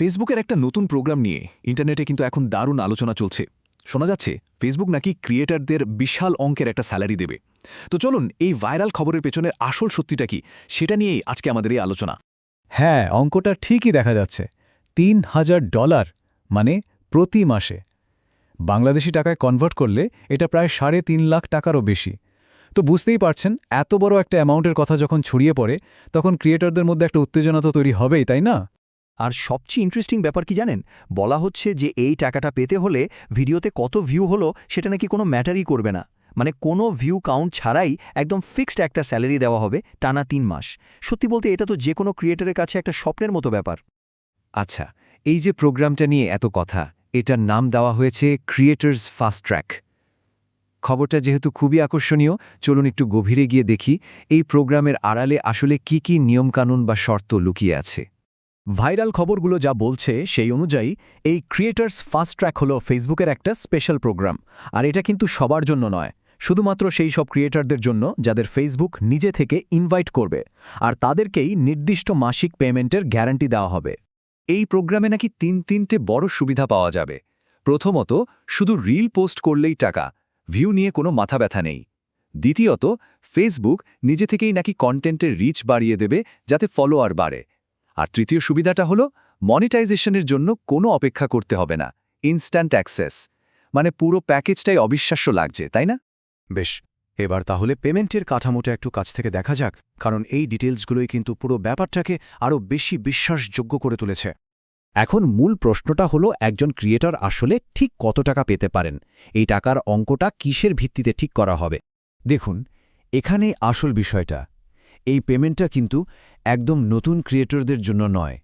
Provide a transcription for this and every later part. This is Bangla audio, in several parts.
ফেসবুকের একটা নতুন প্রোগ্রাম নিয়ে ইন্টারনেটে কিন্তু এখন দারুণ আলোচনা চলছে। শোনা যাচ্ছে ফেসবুক নাকি ক্রিয়েটারদের বিশাল অঙ্কের একটা স্যালারি দেবে। তো চলুন এই ভাইরাল খবরের পেছনে আসল সত্যিটা কি সেটা নিয়েই আজকে আমাদের এই আলোচনা। হ্যাঁ, অঙ্কটা ঠিকই দেখা যাচ্ছে। $৩,০০০ মানে প্রতি মাসে। বাংলাদেশি টাকায় কনভার্ট করলে এটা প্রায় ৩.৫ লাখ টাকারও বেশি। তো বুঝতেই পারছেন, এত বড় একটা অ্যামাউন্টের কথা যখন ছড়িয়ে পড়ে তখন ক্রিয়েটরদের মধ্যে একটা উত্তেজনা তো তৈরি হবেই, তাই না? আর সবচেয়ে ইন্টারেস্টিং ব্যাপার কি জানেন, বলা হচ্ছে যে এই টাকাটা পেতে হলে ভিডিওতে কত ভিউ হলো সেটা নাকি কোনো ম্যাটারই করবে না। মানে কোনো ভিউ কাউন্ট ছাড়াই একদম ফিক্সড একটা স্যালারি দেওয়া হবে টানা ৩ মাস। সত্যি বলতে এটা তো যে কোনো ক্রিয়েটরের কাছে একটা স্বপ্নের মতো ব্যাপার। আচ্ছা, এই যে প্রোগ্রামটা নিয়ে এত কথা, এটার নাম দেওয়া হয়েছে ক্রিয়েটরস ফাস্ট ট্র্যাক। খবরটা যেহেতু খুবই আকর্ষণীয়, চলুন একটু গভীরে গিয়ে দেখি এই প্রোগ্রামের আড়ালে আসলে কি নিয়মকানুন বা শর্ত লুকিয়ে আছে। ভাইরাল খবরগুলো যা বলছে সেই অনুযায়ী এই ক্রিয়েটরস ফাস্ট ট্র্যাক হলো ফেসবুকের একটা স্পেশাল প্রোগ্রাম। আর এটা কিন্তু সবার জন্য নয়, শুধুমাত্র সেই সব ক্রিয়েটরদের জন্য যাদের ফেসবুক নিজে থেকে ইনভাইট করবে, আর তাদেরকেই নির্দিষ্ট মাসিক পেমেন্টের গ্যারান্টি দেওয়া হবে। এই প্রোগ্রামে নাকি তিনটে বড় সুবিধা পাওয়া যাবে। প্রথমত, শুধু রিল পোস্ট করলেই টাকা, ভিউ নিয়ে কোনো মাথা ব্যথা নেই। দ্বিতীয়ত, ফেসবুক নিজে থেকেই নাকি কন্টেন্টের রিচ বাড়িয়ে দেবে যাতে ফলোয়ার বাড়ে। আর তৃতীয় সুবিধাটা হলো মনিটাইজেশনের জন্য কোনো অপেক্ষা করতে হবে না, ইনস্ট্যান্ট অ্যাক্সেস। মানে পুরো প্যাকেজটাই অবিশ্বাস্য লাগছে, তাই না? বেশ, এবার তাহলে পেমেন্টের কাঠামোটা একটু কাছ থেকে দেখা যাক, কারণ এই ডিটেলসগুলোই কিন্তু পুরো ব্যাপারটাকে আরও বেশি বিশ্বাসযোগ্য করে তুলেছে। এখন মূল প্রশ্নটা হলো, একজন ক্রিয়েটর আসলে ঠিক কত টাকা পেতে পারেন? এই টাকার অঙ্কটা কিসের ভিত্তিতে ঠিক করা হবে? দেখুন, এখানেই আসল বিষয়টা। এই পেমেন্টটা কিন্তু একদম নতুন ক্রিয়েটরদের জন্য নয়।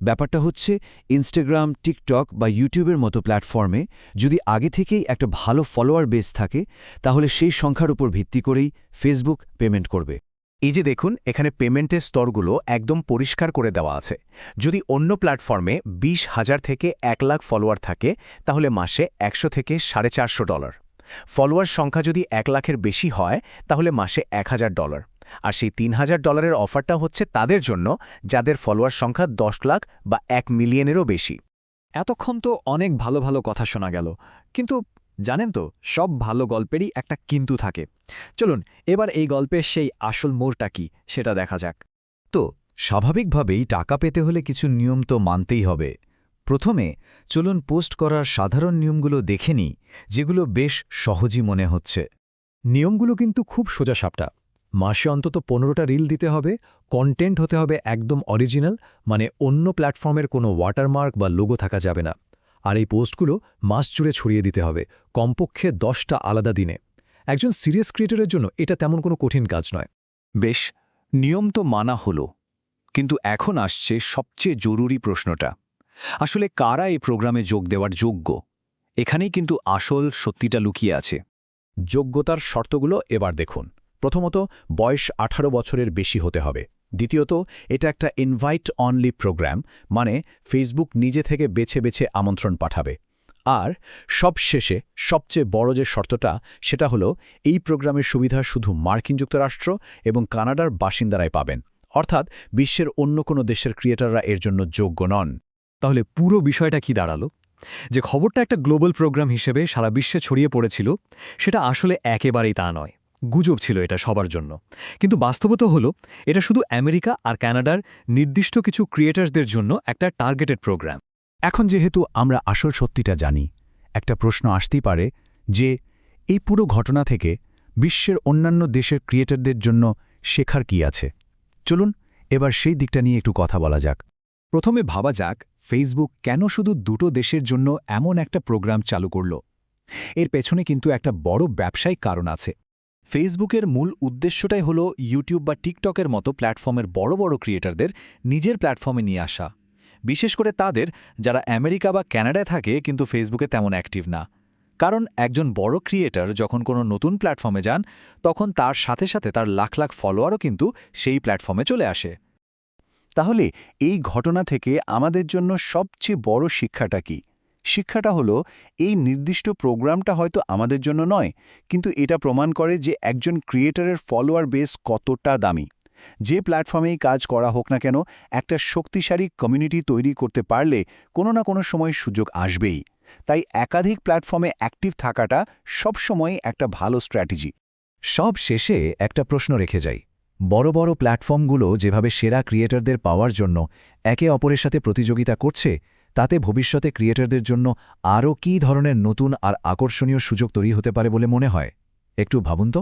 ব্যাপারটা হচ্ছে, ইনস্টাগ্রাম, টিকটক বা ইউটিউবের মতো প্ল্যাটফর্মে যদি আগে থেকেই একটা ভালো ফলোয়ার বেস থাকে, তাহলে সেই সংখ্যার উপর ভিত্তি করেই ফেসবুক পেমেন্ট করবে। এই যে দেখুন, এখানে পেমেন্টের স্তরগুলো একদম পরিষ্কার করে দেওয়া আছে। যদি অন্য প্ল্যাটফর্মে ২০,০০০ থেকে ১ লাখ ফলোয়ার থাকে, তাহলে মাসে $১০০ থেকে $৪৫০। ফলোয়ার সংখ্যা যদি ১ লাখের বেশি হয়, তাহলে মাসে $১,০০০। আর সেই $৩,০০০ অফারটা হচ্ছে তাদের জন্য যাদের ফলোয়ার সংখ্যা ১০ লাখ বা ১ মিলিয়নেরও বেশি। এতক্ষণ তো অনেক ভালো ভালো কথা শোনা গেল, কিন্তু জানেন তো, সব ভালো গল্পেরই একটা কিন্তু থাকে। চলুন এবার এই গল্পের সেই আসল মোড়টা কি সেটা দেখা যাক। তো স্বাভাবিকভাবেই টাকা পেতে হলে কিছু নিয়ম তো মানতেই হবে। প্রথমে চলুন পোস্ট করার সাধারণ নিয়মগুলো দেখে নিই, যেগুলো বেশ সহজই মনে হচ্ছে। নিয়মগুলো কিন্তু খুব সোজাসাপটা। মাসে অন্তত ১৫টা রিল দিতে হবে, কন্টেন্ট হতে হবে একদম অরিজিনাল, মানে অন্য প্ল্যাটফর্মের কোনো ওয়াটারমার্ক বা লোগো থাকা যাবে না। আর এই পোস্টগুলো মাস জুড়ে ছড়িয়ে দিতে হবে, কমপক্ষে 10টা আলাদা দিনে। একজন সিরিয়াস ক্রিয়েটরের জন্য এটা তেমন কোনো কঠিন কাজ নয়। বেশ, নিয়ম তো মানা হলো, কিন্তু এখন আসছে সবচেয়ে জরুরি প্রশ্নটা। আসলে কারা এই প্রোগ্রামে যোগ দেওয়ার যোগ্য? এখানেই কিন্তু আসল সত্যিটা লুকিয়ে আছে। যোগ্যতার শর্তগুলো এবার দেখুন। প্রথমত, বয়স ১৮ বছরের বেশি হতে হবে। দ্বিতীয়ত, এটা একটা ইনভাইট অনলি প্রোগ্রাম, মানে ফেসবুক নিজে থেকে বেছে বেছে আমন্ত্রণ পাঠাবে। আর সবশেষে সবচেয়ে বড় যে শর্তটা, সেটা হলো এই প্রোগ্রামের সুবিধা শুধু মার্কিন যুক্তরাষ্ট্র এবং কানাডার বাসিন্দারাই পাবেন, অর্থাৎ বিশ্বের অন্য কোনো দেশের ক্রিয়েটররা এর জন্য যোগ্য নন। তাহলে পুরো বিষয়টা কি দাঁড়ালো? যে খবরটা একটা গ্লোবাল প্রোগ্রাম হিসেবে সারা বিশ্বে ছড়িয়ে পড়েছিল, সেটা আসলে একেবারেই তা নয়। গুজব ছিল এটা সবার জন্য। কিন্তু বাস্তবতা হলো, এটা শুধু আমেরিকা আর কানাডার নির্দিষ্ট কিছু ক্রিয়েটার্সদের জন্য একটা টার্গেটেড প্রোগ্রাম। এখন যেহেতু আমরা আসল সত্যিটা জানি, একটা প্রশ্ন আসতেই পারে যে এই পুরো ঘটনা থেকে বিশ্বের অন্যান্য দেশের ক্রিয়েটরদের জন্য শেখার কি আছে। চলুন এবার সেই দিকটা নিয়ে একটু কথা বলা যাক। প্রথমে ভাবা যাক, ফেসবুক কেন শুধু দুটো দেশের জন্য এমন একটা প্রোগ্রাম চালু করল। এর পেছনে কিন্তু একটা বড় ব্যবসায়িক কারণ আছে। ফেসবুকের মূল উদ্দেশ্যটাই হলো ইউটিউব বা টিকটকের মতো প্ল্যাটফর্মের বড় বড় ক্রিয়েটরদের নিজের প্ল্যাটফর্মে নিয়ে আসা, বিশেষ করে তাদের যারা আমেরিকা বা কানাডায় থাকে কিন্তু ফেসবুকে তেমন অ্যাক্টিভ না। কারণ একজন বড় ক্রিয়েটর যখন কোনো নতুন প্ল্যাটফর্মে যান, তখন তার সাথে সাথে তার লাখ লাখ ফলোয়ারও কিন্তু সেই প্ল্যাটফর্মে চলে আসে। তাহলে এই ঘটনা থেকে আমাদের জন্য সবচেয়ে বড় শিক্ষাটা কি? শিক্ষাটা হলো, এই নির্দিষ্ট প্রোগ্রামটা হয়তো আমাদের জন্য নয়, কিন্তু এটা প্রমাণ করে যে একজন ক্রিয়েটরের ফলোয়ার বেস কতটা দামি। যে প্ল্যাটফর্মেই কাজ করা হোক না কেন একটা শক্তিশালী কমিউনিটি তৈরি করতে পারলে কোনো না কোনো সময় সুযোগ আসবেই। তাই একাধিক প্ল্যাটফর্মে অ্যাক্টিভ থাকাটা সবসময় একটা ভালো স্ট্র্যাটেজি। সব শেষে একটা প্রশ্ন রেখে যাই, বড় বড় প্ল্যাটফর্মগুলো যেভাবে সেরা ক্রিয়েটরদের পাওয়ার জন্য একে অপরের সাথে প্রতিযোগিতা করছে, তাতে ভবিষ্যতে ক্রিয়েটরদের জন্য আরও কী ধরনের নতুন আর আকর্ষণীয় সুযোগ তৈরি হতে পারে বলে মনে হয়? একটু ভাবুন তো।